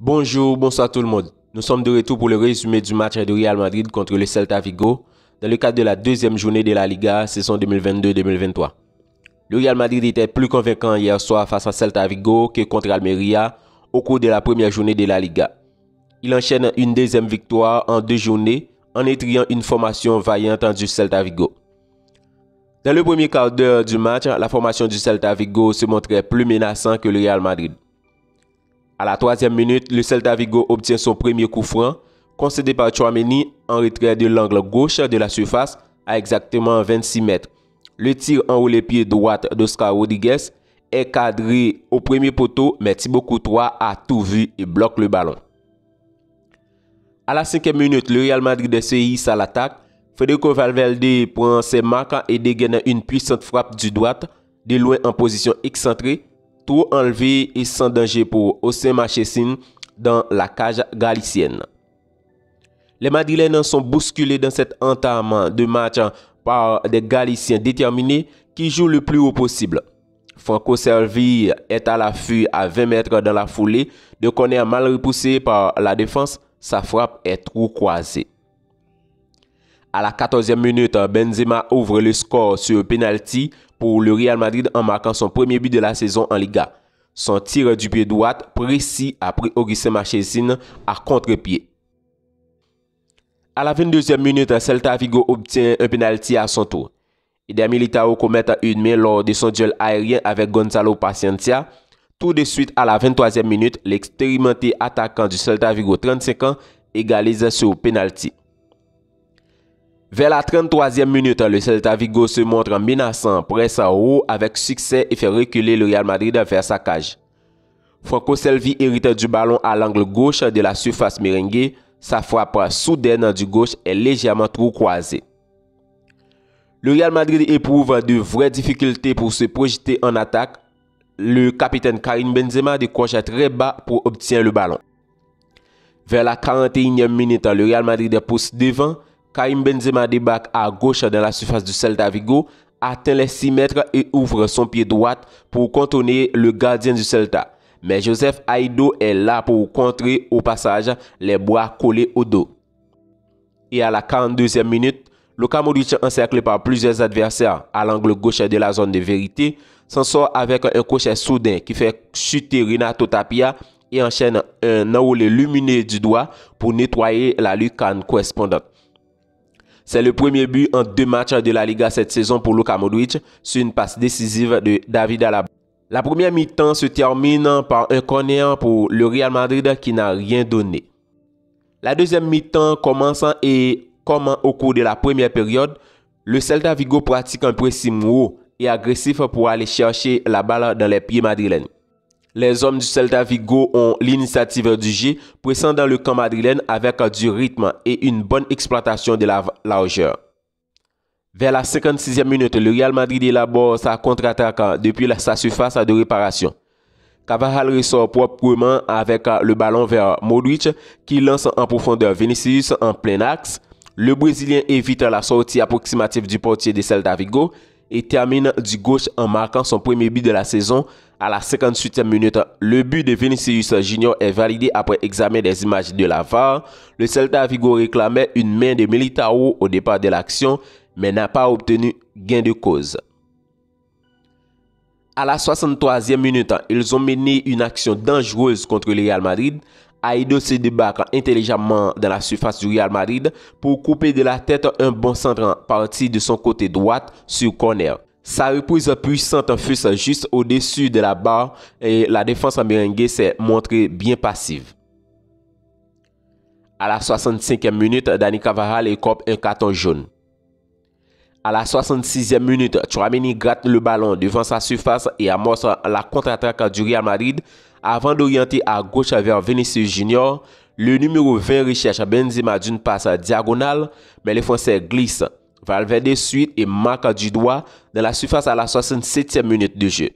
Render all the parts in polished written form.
Bonjour, bonsoir tout le monde. Nous sommes de retour pour le résumé du match de Real Madrid contre le Celta Vigo dans le cadre de la deuxième journée de la Liga saison 2022-2023. Le Real Madrid était plus convaincant hier soir face à Celta Vigo que contre Almeria au cours de la première journée de la Liga. Il enchaîne une deuxième victoire en 2 journées en étriant une formation vaillante du Celta Vigo. Dans le premier quart d'heure du match, la formation du Celta Vigo se montrait plus menaçante que le Real Madrid. À la 3e minute, le Celta Vigo obtient son premier coup franc, concédé par Tchouaméni en retrait de l'angle gauche de la surface à exactement 26 mètres. Le tir en haut les pieds droite d'Oscar Rodriguez est cadré au premier poteau, mais Thibaut Courtois a tout vu et bloque le ballon. À la 5e minute, le Real Madrid se hisse à l'attaque. Federico Valverde prend ses marques et dégaine une puissante frappe du droite, de loin en position excentrée, tout enlevé et sans danger pour José Marchesín dans la cage galicienne. Les Madrilènes sont bousculés dans cet entame de match par des Galiciens déterminés qui jouent le plus haut possible. Franco Servi est à l'affût à 20 mètres dans la foulée, de corner mal repoussé par la défense, sa frappe est trop croisée. À la 14e minute, Benzema ouvre le score sur penalty pour le Real Madrid en marquant son premier but de la saison en Liga. Son tir du pied droit précis après Augustin Marchesín à contre-pied. À la 22e minute, Celta Vigo obtient un penalty à son tour. Eder Militao commet une main lors de son duel aérien avec Gonzalo Paciencia. Tout de suite à la 23e minute, l'expérimenté attaquant du Celta Vigo 35 ans égalise sur penalty. Vers la 33e minute, le Celta Vigo se montre menaçant, presse haut avec succès et fait reculer le Real Madrid vers sa cage. Franco Servi hérite du ballon à l'angle gauche de la surface merengue. Sa frappe soudaine du gauche est légèrement trop croisée. Le Real Madrid éprouve de vraies difficultés pour se projeter en attaque. Le capitaine Karim Benzema décroche très bas pour obtenir le ballon. Vers la 41e minute, le Real Madrid pousse devant. Karim Benzema débarque à gauche dans la surface du Celta Vigo, atteint les 6 mètres et ouvre son pied droit pour contourner le gardien du Celta. Mais Joseph Aido est là pour contrer au passage les bras collés au dos. Et à la 42e minute, Luka Modric, encerclé par plusieurs adversaires à l'angle gauche de la zone de vérité, s'en sort avec un crochet soudain qui fait chuter Renato Tapia et enchaîne un enroulé lumineux du doigt pour nettoyer la lucarne correspondante. C'est le premier but en 2 matchs de la Liga cette saison pour Luka Modric sur une passe décisive de David Alaba. La première mi-temps se termine par un corner pour le Real Madrid qui n'a rien donné. La deuxième mi-temps commence et comme au cours de la première période, le Celta Vigo pratique un pressing haut et agressif pour aller chercher la balle dans les pieds madrilènes. Les hommes du Celta Vigo ont l'initiative du jeu, pressant dans le camp madrilène avec du rythme et une bonne exploitation de la largeur. Vers la 56e minute, le Real Madrid élabore sa contre-attaque depuis sa surface de réparation. Carvajal ressort proprement avec le ballon vers Modric qui lance en profondeur Vinicius en plein axe. Le Brésilien évite la sortie approximative du portier de Celta Vigo et termine du gauche en marquant son premier but de la saison. À la 58e minute, le but de Vinicius Junior est validé après examen des images de la VAR. Le Celta Vigo réclamait une main de Militao au départ de l'action, mais n'a pas obtenu gain de cause. À la 63e minute, ils ont mené une action dangereuse contre le Real Madrid. Aido se débarque intelligemment dans la surface du Real Madrid pour couper de la tête un bon centre parti de son côté droit sur corner. Sa reprise puissante fut juste au-dessus de la barre et la défense merengue s'est montrée bien passive. À la 65e minute, Dani Carvajal écope un carton jaune. À la 66e minute, Tchouaméni gratte le ballon devant sa surface et amorce la contre-attaque du Real Madrid avant d'orienter à gauche vers Vinicius Junior. Le numéro 20 recherche Benzema d'une passe diagonale, mais les Français glissent. Valverde suit et marque du doigt dans la surface à la 67e minute de jeu.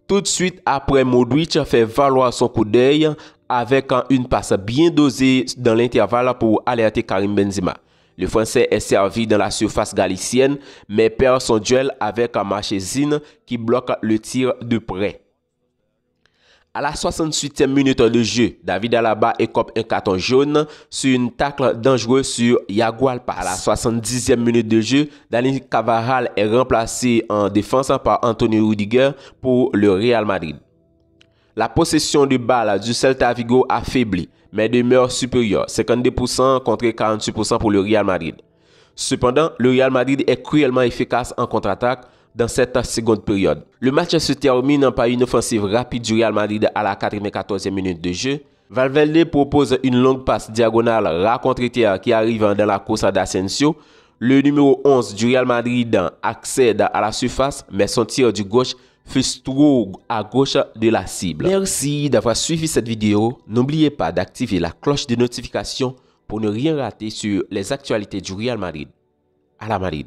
Tout de suite après, Modric fait valoir son coup d'œil avec une passe bien dosée dans l'intervalle pour alerter Karim Benzema. Le Français est servi dans la surface galicienne, mais perd son duel avec Marchesín qui bloque le tir de près. À la 68e minute de jeu, David Alaba écope un carton jaune sur une tacle dangereuse sur Yago Alpas. À la 70e minute de jeu, Dani Carvajal est remplacé en défense par Anthony Rudiger pour le Real Madrid. La possession de balle du Celta Vigo affaiblit, mais demeure supérieure, 52% contre 48% pour le Real Madrid. Cependant, le Real Madrid est cruellement efficace en contre-attaque dans cette seconde période. Le match se termine par une offensive rapide du Real Madrid à la 94e minute de jeu. Valverde propose une longue passe diagonale racontre-terre qui arrive dans la course d'Asensio. Le numéro 11 du Real Madrid accède à la surface, mais son tir du gauche fut trop à gauche de la cible. Merci d'avoir suivi cette vidéo. N'oubliez pas d'activer la cloche de notification pour ne rien rater sur les actualités du Real Madrid. À la Madrid.